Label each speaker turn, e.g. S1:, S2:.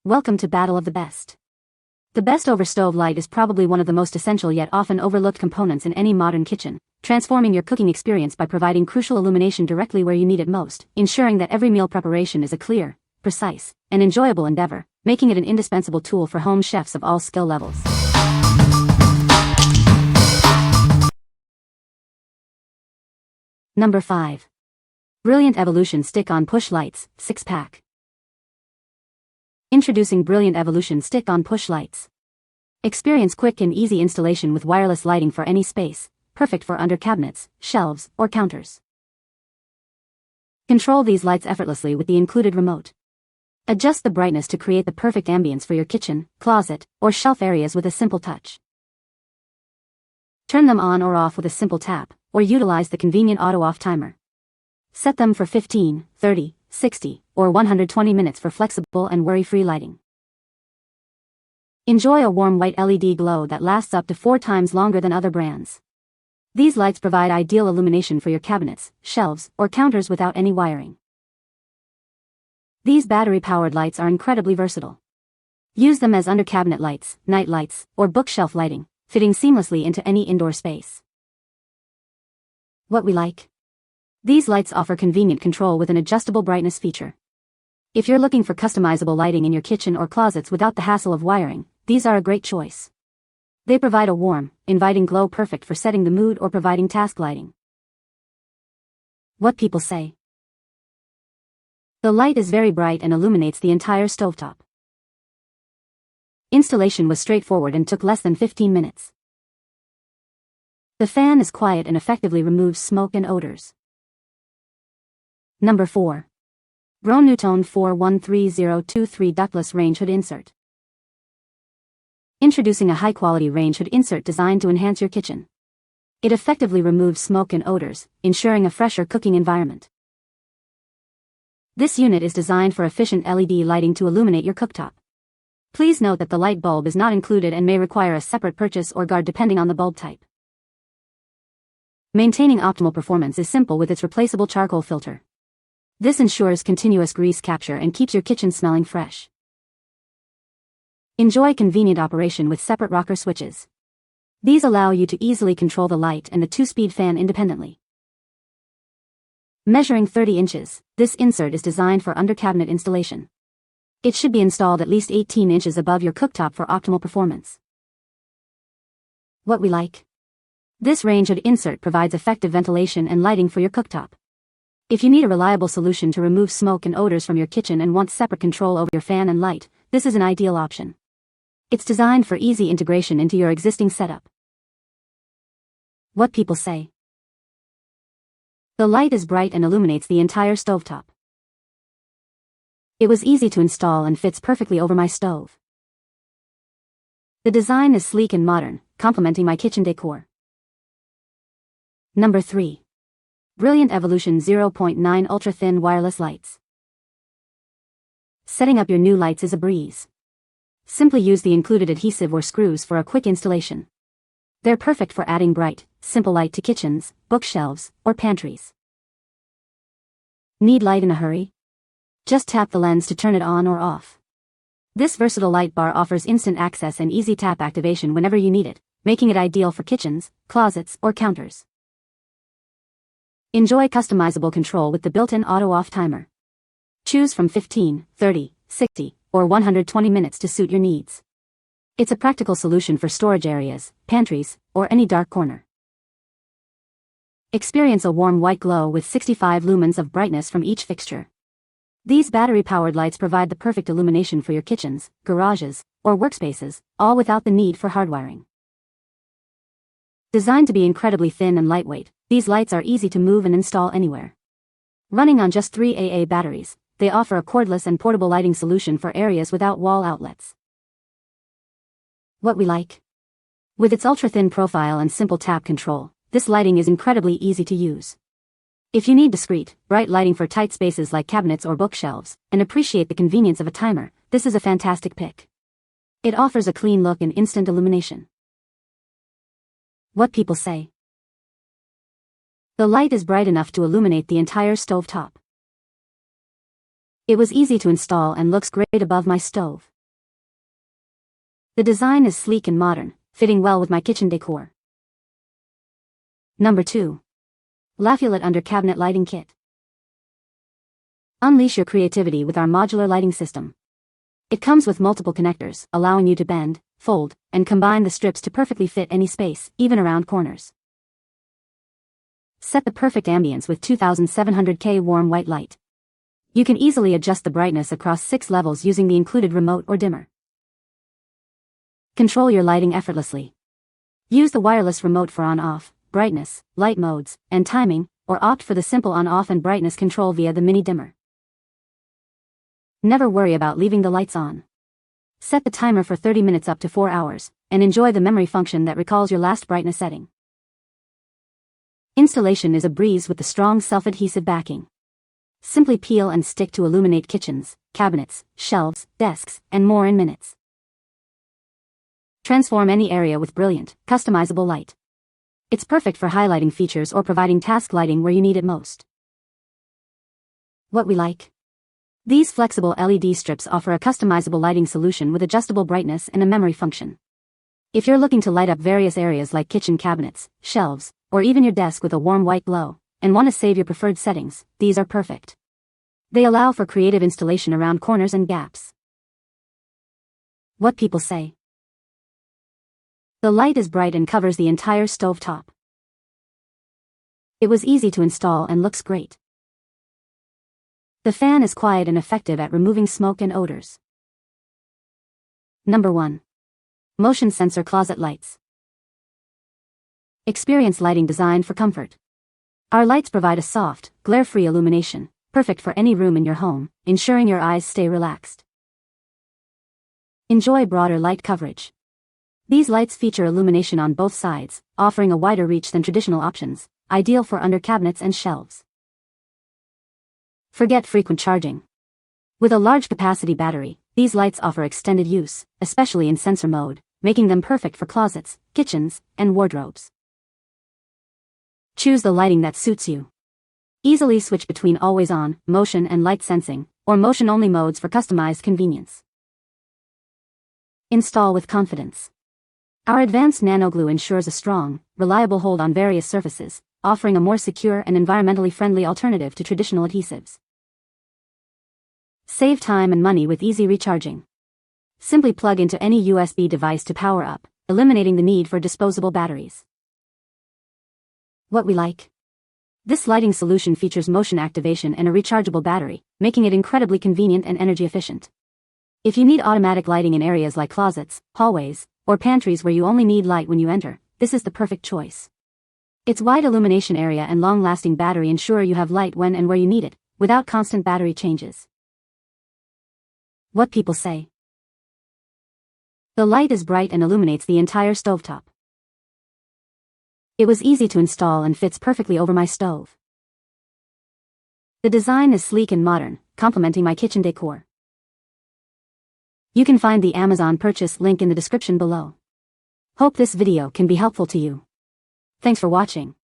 S1: Welcome to Battle of the Best. The best over stove light is probably one of the most essential yet often overlooked components in any modern kitchen, transforming your cooking experience by providing crucial illumination directly where you need it most, ensuring that every meal preparation is a clear, precise, and enjoyable endeavor, making it an indispensable tool for home chefs of all skill levels. Number 5. Brilliant Evolution Stick-on Push Lights, 6-pack. Introducing Brilliant Evolution Stick-on Push Lights. Experience quick and easy installation with wireless lighting for any space, perfect for under cabinets, shelves, or counters. Control these lights effortlessly with the included remote. Adjust the brightness to create the perfect ambience for your kitchen, closet, or shelf areas with a simple touch. Turn them on or off with a simple tap, or utilize the convenient auto-off timer. Set them for 15, 30, 60, or 120 minutes for flexible and worry-free lighting. Enjoy a warm white LED glow that lasts up to 4 times longer than other brands. These lights provide ideal illumination for your cabinets, shelves, or counters without any wiring. These battery-powered lights are incredibly versatile. Use them as under-cabinet lights, night lights, or bookshelf lighting, fitting seamlessly into any indoor space. What we like. These lights offer convenient control with an adjustable brightness feature. If you're looking for customizable lighting in your kitchen or closets without the hassle of wiring, these are a great choice. They provide a warm, inviting glow perfect for setting the mood or providing task lighting. What people say. The light is very bright and illuminates the entire stovetop. Installation was straightforward and took less than 15 minutes. The fan is quiet and effectively removes smoke and odors. Number 4. Broan-NuTone 413023 Ductless Range Hood Insert. Introducing a high-quality range hood insert designed to enhance your kitchen. It effectively removes smoke and odors, ensuring a fresher cooking environment. This unit is designed for efficient LED lighting to illuminate your cooktop. Please note that the light bulb is not included and may require a separate purchase or guard depending on the bulb type. Maintaining optimal performance is simple with its replaceable charcoal filter. This ensures continuous grease capture and keeps your kitchen smelling fresh. Enjoy convenient operation with separate rocker switches. These allow you to easily control the light and the 2-speed fan independently. Measuring 30 inches, this insert is designed for under-cabinet installation. It should be installed at least 18 inches above your cooktop for optimal performance. What we like. This range hood insert provides effective ventilation and lighting for your cooktop. If you need a reliable solution to remove smoke and odors from your kitchen and want separate control over your fan and light, this is an ideal option. It's designed for easy integration into your existing setup. What people say. The light is bright and illuminates the entire stovetop. It was easy to install and fits perfectly over my stove. The design is sleek and modern, complementing my kitchen decor. Number 3. Brilliant Evolution 0.9 Ultra-Thin Wireless Lights. Setting up your new lights is a breeze. Simply use the included adhesive or screws for a quick installation. They're perfect for adding bright, simple light to kitchens, bookshelves, or pantries. Need light in a hurry? Just tap the lens to turn it on or off. This versatile light bar offers instant access and easy tap activation whenever you need it, making it ideal for kitchens, closets, or counters. Enjoy customizable control with the built-in auto-off timer. Choose from 15, 30, 60, or 120 minutes to suit your needs. It's a practical solution for storage areas, pantries, or any dark corner. Experience a warm white glow with 65 lumens of brightness from each fixture. These battery-powered lights provide the perfect illumination for your kitchens, garages, or workspaces, all without the need for hardwiring. Designed to be incredibly thin and lightweight, these lights are easy to move and install anywhere. Running on just 3 AA batteries, they offer a cordless and portable lighting solution for areas without wall outlets. What we like. With its ultra-thin profile and simple tap control, this lighting is incredibly easy to use. If you need discreet, bright lighting for tight spaces like cabinets or bookshelves, and appreciate the convenience of a timer, this is a fantastic pick. It offers a clean look and instant illumination. What people say. The light is bright enough to illuminate the entire stovetop. It was easy to install and looks great above my stove. The design is sleek and modern, fitting well with my kitchen decor. Number 2. LAFULIT Under Cabinet Lighting Kit. Unleash your creativity with our modular lighting system. It comes with multiple connectors, allowing you to bend, fold, and combine the strips to perfectly fit any space, even around corners. Set the perfect ambience with 2700K warm white light. You can easily adjust the brightness across 6 levels using the included remote or dimmer. Control your lighting effortlessly. Use the wireless remote for on-off, brightness, light modes, and timing, or opt for the simple on-off and brightness control via the mini dimmer. Never worry about leaving the lights on. Set the timer for 30 minutes up to 4 hours, and enjoy the memory function that recalls your last brightness setting. Installation is a breeze with the strong self-adhesive backing. Simply peel and stick to illuminate kitchens, cabinets, shelves, desks, and more in minutes. Transform any area with brilliant, customizable light. It's perfect for highlighting features or providing task lighting where you need it most. What we like. These flexible LED strips offer a customizable lighting solution with adjustable brightness and a memory function. If you're looking to light up various areas like kitchen cabinets, shelves, or even your desk with a warm white glow, and want to save your preferred settings, these are perfect. They allow for creative installation around corners and gaps. What people say. The light is bright and covers the entire stove top. It was easy to install and looks great. The fan is quiet and effective at removing smoke and odors. Number 1. Motion Sensor Closet Lights. Experience lighting designed for comfort. Our lights provide a soft, glare-free illumination, perfect for any room in your home, ensuring your eyes stay relaxed. Enjoy broader light coverage. These lights feature illumination on both sides, offering a wider reach than traditional options, ideal for under cabinets and shelves. Forget frequent charging. With a large capacity battery, these lights offer extended use, especially in sensor mode, making them perfect for closets, kitchens, and wardrobes. Choose the lighting that suits you. Easily switch between always-on, motion and light sensing, or motion-only modes for customized convenience. Install with confidence. Our advanced nanoglue ensures a strong, reliable hold on various surfaces, offering a more secure and environmentally friendly alternative to traditional adhesives. Save time and money with easy recharging. Simply plug into any USB device to power up, eliminating the need for disposable batteries. What we like. This lighting solution features motion activation and a rechargeable battery, making it incredibly convenient and energy efficient. If you need automatic lighting in areas like closets, hallways, or pantries where you only need light when you enter, this is the perfect choice. Its wide illumination area and long-lasting battery ensure you have light when and where you need it, without constant battery changes. What people say. The light is bright and illuminates the entire stovetop. It was easy to install and fits perfectly over my stove. The design is sleek and modern, complementing my kitchen decor. You can find the Amazon purchase link in the description below. Hope this video can be helpful to you. Thanks for watching.